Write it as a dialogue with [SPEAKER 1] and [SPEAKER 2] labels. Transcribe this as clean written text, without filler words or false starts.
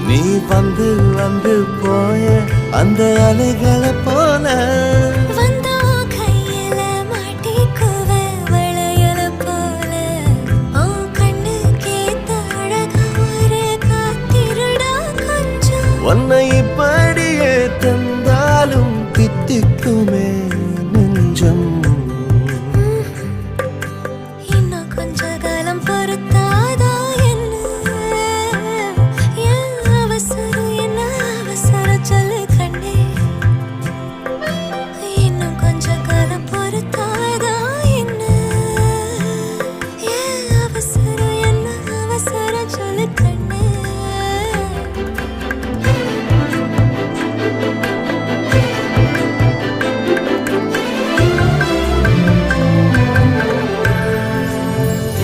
[SPEAKER 1] நீ வந்து வந்து போய அந்த அலைகளை போல
[SPEAKER 2] வந்தா கையில மாட்டிக்குவ வளையல போல உன் கண்ணுக்கேத்த அழகா ஒரு காத்திருடா கொஞ்சம்
[SPEAKER 1] உன்னை இப்படியே தந்தாலும் தித்திக்குமே